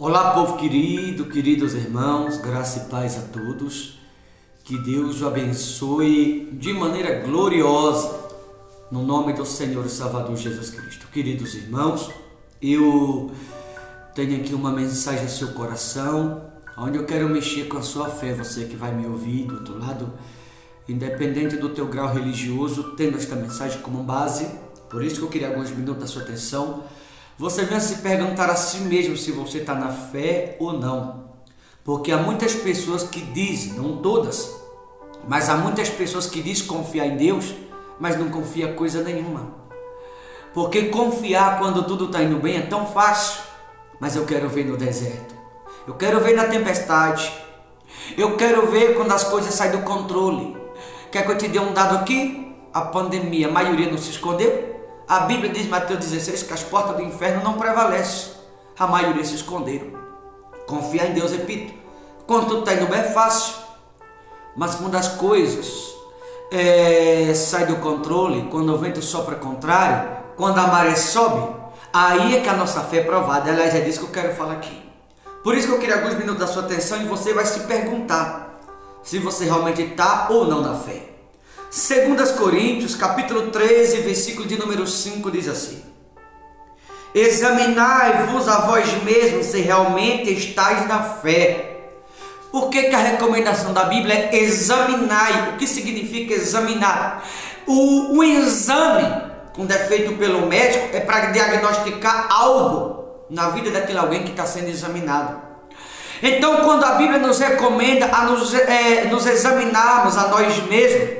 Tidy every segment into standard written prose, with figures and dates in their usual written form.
Olá, povo querido, queridos irmãos, graça e paz a todos. Que Deus o abençoe de maneira gloriosa, no nome do Senhor e Salvador Jesus Cristo. Queridos irmãos, eu tenho aqui uma mensagem ao seu coração, onde eu quero mexer com a sua fé, você que vai me ouvir do outro lado, independente do teu grau religioso, tendo esta mensagem como base. Por isso que eu queria alguns minutos da sua atenção. Você venha se perguntar a si mesmo se você está na fé ou não. Porque há muitas pessoas que dizem, não todas, mas há muitas pessoas que dizem confiar em Deus, mas não confia em coisa nenhuma. Porque confiar quando tudo está indo bem é tão fácil, mas eu quero ver no deserto. Eu quero ver na tempestade. Eu quero ver quando as coisas saem do controle. Quer que eu te dê um dado aqui? A pandemia, a maioria não se escondeu. A Bíblia diz em Mateus 16 que as portas do inferno não prevalecem. A maioria se esconderam. Confiar em Deus, repito, quando tudo está indo bem é fácil. Mas quando as coisas saem do controle, quando o vento sopra contrário, quando a maré sobe, aí é que a nossa fé é provada. Aliás, é disso que eu quero falar aqui. Por isso que eu queria alguns minutos da sua atenção e você vai se perguntar se você realmente está ou não na fé. 2 Coríntios, capítulo 13, versículo de número 5, diz assim: examinai-vos a vós mesmos se realmente estáis na fé. Por que a recomendação da Bíblia é examinai? O que significa examinar? O exame, quando é feito pelo médico, é para diagnosticar algo na vida daquele alguém que está sendo examinado. Então, quando a Bíblia nos recomenda a nos examinarmos a nós mesmos,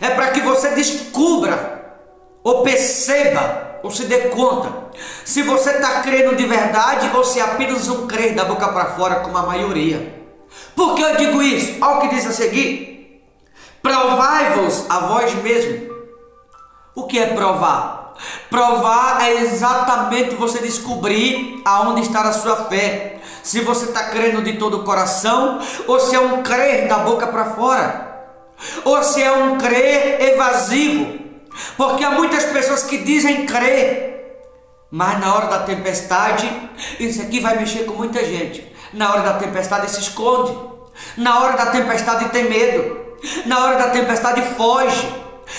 é para que você descubra, ou perceba, ou se dê conta, se você está crendo de verdade ou se é apenas um crer da boca para fora, como a maioria. Por que eu digo isso? Olha o que diz a seguir: provai-vos a vós mesmos. O que é provar? Provar é exatamente você descobrir aonde está a sua fé. Se você está crendo de todo o coração, ou se é um crer da boca para fora, ou se é um crer evasivo. Porque há muitas pessoas que dizem crer, mas na hora da tempestade, isso aqui vai mexer com muita gente. Na hora da tempestade se esconde, na hora da tempestade tem medo, na hora da tempestade foge,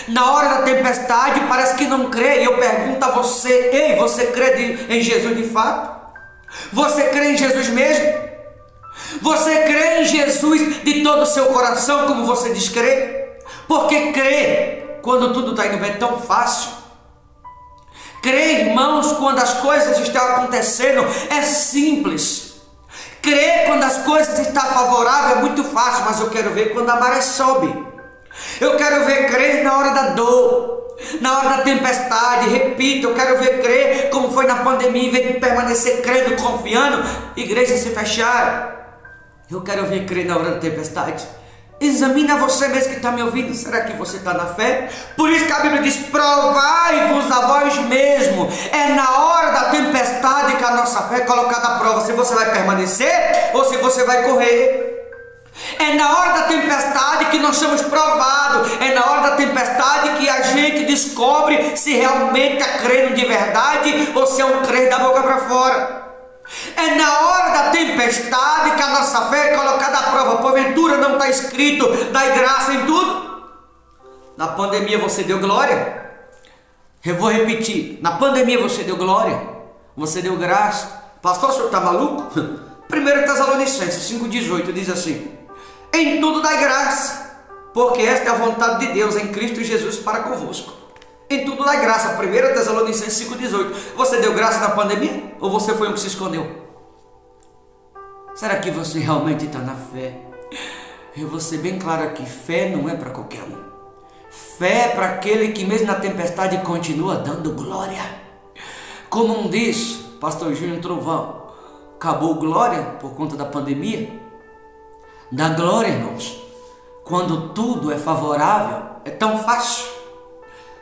na hora da tempestade parece que não crê. E eu pergunto a você: ei, você crê em Jesus de fato? Você crê em Jesus mesmo? Você crê em Jesus de todo o seu coração, como você diz crer? Porque crer quando tudo está indo bem é tão fácil. Crer, irmãos, quando as coisas estão acontecendo é simples. Crer quando as coisas estão favoráveis é muito fácil, mas eu quero ver quando a maré sobe. Eu quero ver crer na hora da dor, na hora da tempestade. Repito, eu quero ver crer como foi na pandemia, em vez de permanecer crendo, confiando, igrejas se fecharam. Eu quero ver crer na hora da tempestade. Examina você mesmo que está me ouvindo. Será que você está na fé? Por isso que a Bíblia diz: provai-vos a vós mesmo. É na hora da tempestade que a nossa fé é colocada à prova, se você vai permanecer ou se você vai correr. É na hora da tempestade que nós somos provados. É na hora da tempestade que a gente descobre se realmente está crendo de verdade ou se é um crer da boca para fora. É na hora da tempestade que a nossa fé é colocada à prova. Porventura não está escrito: dai graça em tudo? Na pandemia você deu glória? Eu vou repetir: na pandemia você deu glória? Você deu graça? Pastor, o senhor está maluco? 1 Tessalonicenses 5,18 diz assim: em tudo dai graça, porque esta é a vontade de Deus em Cristo Jesus para convosco. Em tudo dá graça. 1 Tessalonicenses 5,18. Você deu graça na pandemia? Ou você foi um que se escondeu? Será que você realmente está na fé? Eu vou ser bem claro aqui: fé não é para qualquer um. Fé é para aquele que mesmo na tempestade continua dando glória. Como um diz, pastor Júnior Trovão: acabou glória por conta da pandemia? Dá glória, irmãos, quando tudo é favorável, é tão fácil.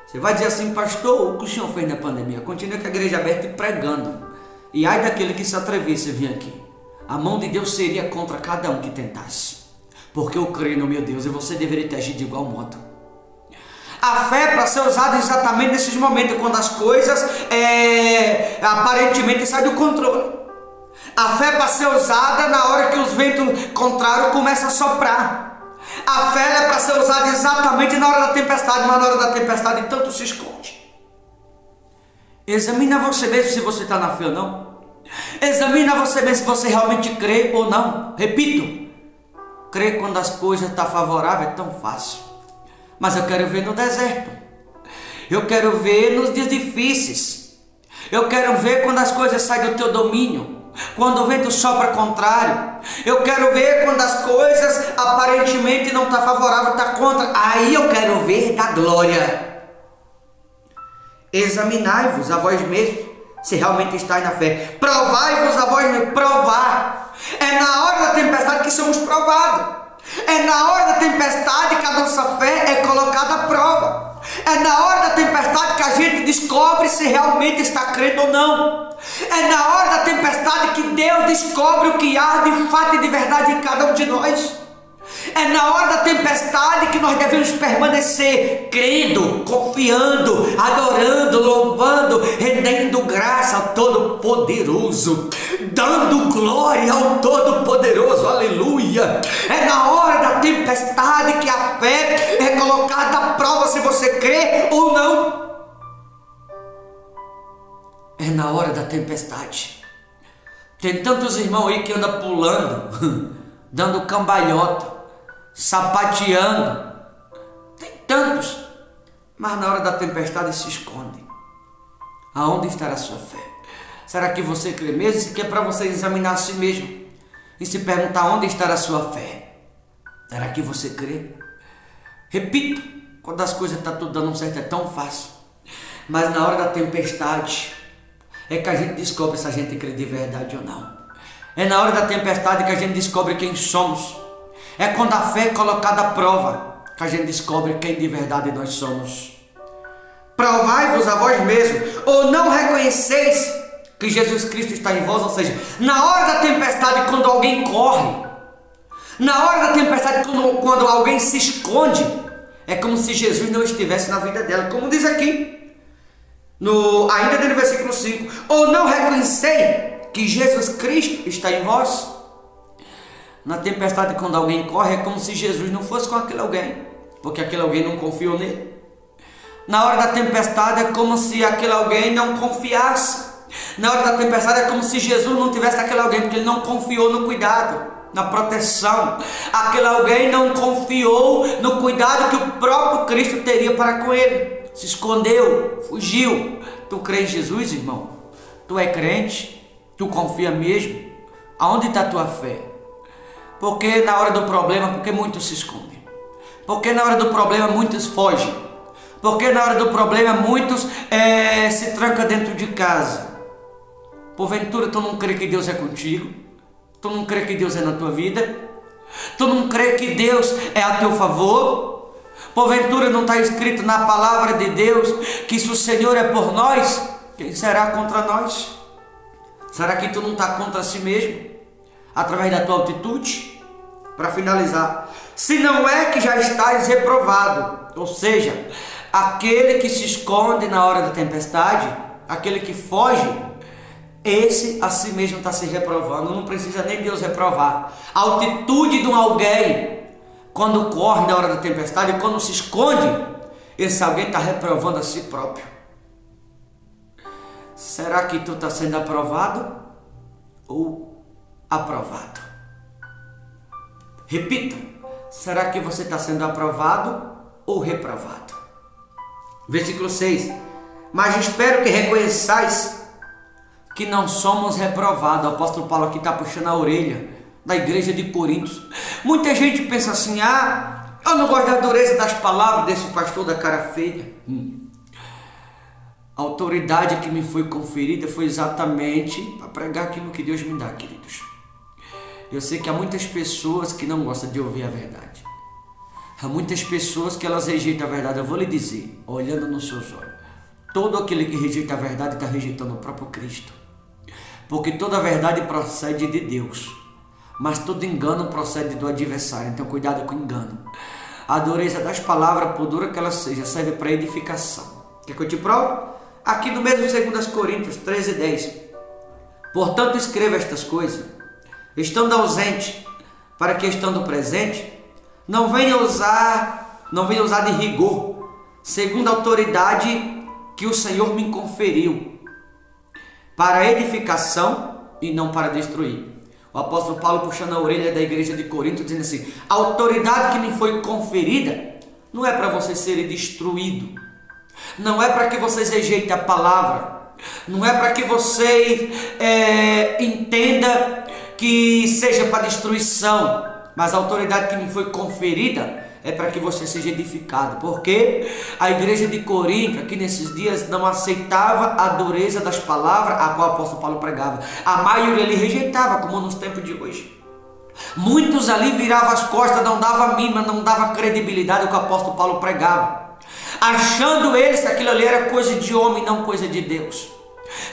Você vai dizer assim: pastor, o que o senhor fez na pandemia? Continua com a igreja aberta e pregando. E ai daquele que se atrevesse a vir aqui. A mão de Deus seria contra cada um que tentasse. Porque eu creio no meu Deus e você deveria ter agido de igual modo. A fé é para ser usada exatamente nesses momentos, quando as coisas aparentemente saem do controle. A fé é para ser usada na hora que os ventos contrários começam a soprar. A fé é para ser usada exatamente na hora da tempestade, mas na hora da tempestade tanto se esconde. Examina você mesmo se você está na fé ou não. Examina você mesmo se você realmente crê ou não. Repito, crer quando as coisas estão favoráveis é tão fácil. Mas eu quero ver no deserto. Eu quero ver nos dias difíceis. Eu quero ver quando as coisas saem do teu domínio. Quando o vento sopra contrário. Eu quero ver quando as coisas aparentemente não estão favoráveis, está contra. Aí eu quero ver da glória. Examinai-vos a vós mesmos, se realmente estáis na fé. Provai-vos a vós mesmos. Provar. É na hora da tempestade que somos provados. É na hora da tempestade que a nossa fé é colocada à prova. É na hora da tempestade que a gente descobre se realmente está crendo ou não. É na hora da tempestade que Deus descobre o que há de fato e de verdade em cada um de nós. É na hora da tempestade que nós devemos permanecer crendo, confiando, adorando, louvando, rendendo graça ao Todo-Poderoso, dando glória ao Todo-Poderoso, aleluia. É na hora da tempestade que a fé é colocada à prova se você crê ou não. É na hora da tempestade. Tem tantos irmãos aí que andam pulando, dando cambalhota, sapateando. Tem tantos, mas na hora da tempestade se esconde. Aonde estará a sua fé? Será que você crê mesmo? Isso aqui é para você examinar a si mesmo e se perguntar onde estará a sua fé. Será que você crê? Repito, quando as coisas estão tudo dando certo é tão fácil, mas na hora da tempestade é que a gente descobre se a gente crê de verdade ou não. É na hora da tempestade que a gente descobre quem somos. É quando a fé é colocada à prova que a gente descobre quem de verdade nós somos. Provai-vos a vós mesmos, ou não reconheceis que Jesus Cristo está em vós? Ou seja, na hora da tempestade, quando alguém corre, na hora da tempestade, quando alguém se esconde, é como se Jesus não estivesse na vida dela, como diz aqui, ainda no versículo 5, ou não reconhecei que Jesus Cristo está em vós? Na tempestade, quando alguém corre, é como se Jesus não fosse com aquele alguém, porque aquele alguém não confiou nele. Na hora da tempestade é como se aquele alguém não confiasse. Na hora da tempestade é como se Jesus não tivesse aquele alguém, porque ele não confiou no cuidado, na proteção. Aquele alguém não confiou no cuidado que o próprio Cristo teria para com ele. Se escondeu, fugiu. Tu crê em Jesus, irmão? Tu é crente? Tu confia mesmo? Aonde está a tua fé? Porque na hora do problema, porque muitos se escondem. Porque na hora do problema muitos fogem. Porque na hora do problema muitos se trancam dentro de casa. Porventura tu não crê que Deus é contigo? Tu não crê que Deus é na tua vida? Tu não crê que Deus é a teu favor? Porventura não está escrito na palavra de Deus que se o Senhor é por nós, quem será contra nós? Será que tu não está contra si mesmo? Através da tua atitude? Para finalizar, se não é que já estás reprovado, ou seja, aquele que se esconde na hora da tempestade, aquele que foge, esse a si mesmo está se reprovando. Não precisa nem Deus reprovar. A atitude de um alguém, quando corre na hora da tempestade, quando se esconde, esse alguém está reprovando a si próprio. Será que tu está sendo aprovado ou aprovado? Repita, será que você está sendo aprovado ou reprovado? Versículo 6, mas espero que reconheçais que não somos reprovados. O apóstolo Paulo aqui está puxando a orelha da igreja de Coríntios. Muita gente pensa assim, eu não gosto da dureza das palavras desse pastor da cara feia. A autoridade que me foi conferida foi exatamente para pregar aquilo que Deus me dá, queridos. Eu sei que há muitas pessoas que não gostam de ouvir a verdade. Há muitas pessoas que elas rejeitam a verdade. Eu vou lhe dizer, olhando nos seus olhos, todo aquele que rejeita a verdade está rejeitando o próprio Cristo. Porque toda a verdade procede de Deus, mas todo engano procede do adversário. Então cuidado com o engano. A dureza das palavras, por dura que ela seja, serve para edificação. Quer que eu te provo? Aqui no mesmo 2 Coríntios 13:10. Portanto, escreva estas coisas, estando ausente, para que estando presente, não venha usar de rigor, segundo a autoridade que o Senhor me conferiu, para edificação e não para destruir. O apóstolo Paulo puxando a orelha da igreja de Corinto, dizendo assim: a autoridade que me foi conferida não é para você ser destruído, não é para que vocês rejeitem a palavra, não é para que você entenda que seja para destruição, mas a autoridade que me foi conferida é para que você seja edificado, porque a igreja de Corinto, aqui nesses dias, não aceitava a dureza das palavras a qual o apóstolo Paulo pregava. A maioria ali rejeitava, como nos tempos de hoje. Muitos ali viravam as costas, não dava mínima, não dava credibilidade ao que o apóstolo Paulo pregava, achando eles que aquilo ali era coisa de homem, não coisa de Deus.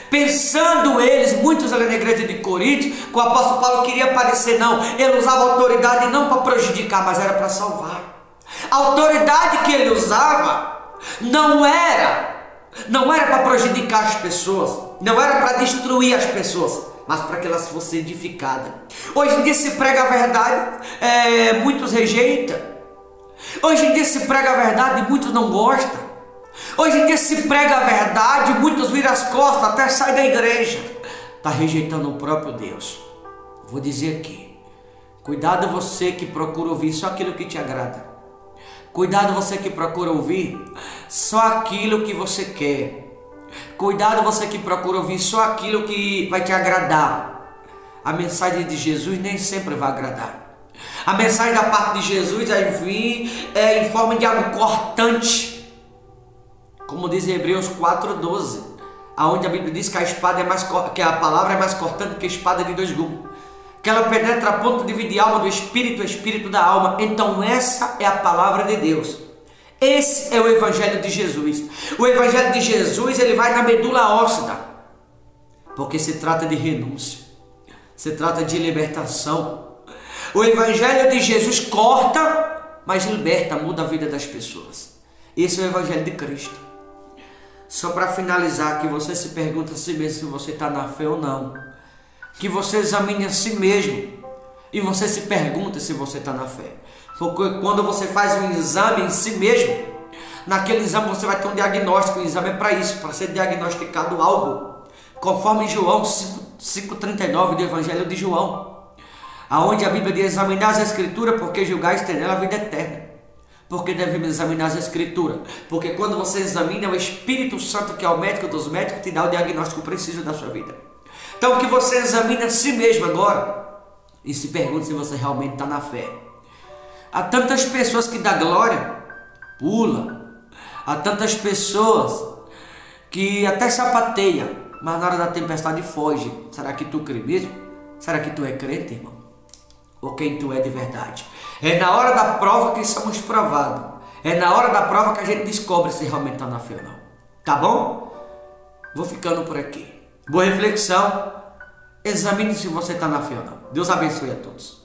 Pensando eles, muitos ali na igreja de Corinto, que o apóstolo Paulo queria aparecer, não, ele usava autoridade não para prejudicar, mas era para salvar. A autoridade que ele usava não era para prejudicar as pessoas, não era para destruir as pessoas, mas para que elas fossem edificadas. Hoje em dia se prega a verdade, muitos rejeitam. Hoje em dia se prega a verdade e muitos não gostam. Hoje em dia se prega a verdade, muitos viram as costas, até saem da igreja. Está rejeitando o próprio Deus. Vou dizer aqui, cuidado você que procura ouvir só aquilo que te agrada. Cuidado você que procura ouvir só aquilo que você quer. Cuidado você que procura ouvir só aquilo que vai te agradar. A mensagem de Jesus nem sempre vai agradar. A mensagem da parte de Jesus vai vir em forma de algo cortante. Como diz em Hebreus 4:12, aonde a Bíblia diz que que a palavra é mais cortante que a espada de dois gumes, que ela penetra a ponto de dividir a alma do espírito, o espírito da alma. Então essa é a palavra de Deus. Esse é o Evangelho de Jesus. O Evangelho de Jesus, ele vai na medula óssea, porque se trata de renúncia, se trata de libertação. O Evangelho de Jesus corta, mas liberta, muda a vida das pessoas. Esse é o Evangelho de Cristo. Só para finalizar, que você se pergunta a si mesmo se você está na fé ou não. Que você examine a si mesmo e você se pergunta se você está na fé. Porque quando você faz um exame em si mesmo, naquele exame você vai ter um diagnóstico. O exame é para isso, para ser diagnosticado algo. Conforme João 5:39 do Evangelho de João, aonde a Bíblia diz: examinar as Escrituras, porque julgais ter nela a vida eterna. Porque devemos examinar as Escrituras? Porque quando você examina, o Espírito Santo, que é o médico dos médicos, te dá o diagnóstico preciso da sua vida. Então que você examine a si mesmo agora e se pergunte se você realmente está na fé. Há tantas pessoas que dá glória, pula. Há tantas pessoas que até sapateia, mas na hora da tempestade foge. Será que tu crê mesmo? Será que tu é crente, irmão? Ou quem tu é de verdade? É na hora da prova que somos provados. É na hora da prova que a gente descobre se realmente está na fé ou não. Tá bom? Vou ficando por aqui. Boa reflexão. Examine se você está na fé ou não. Deus abençoe a todos.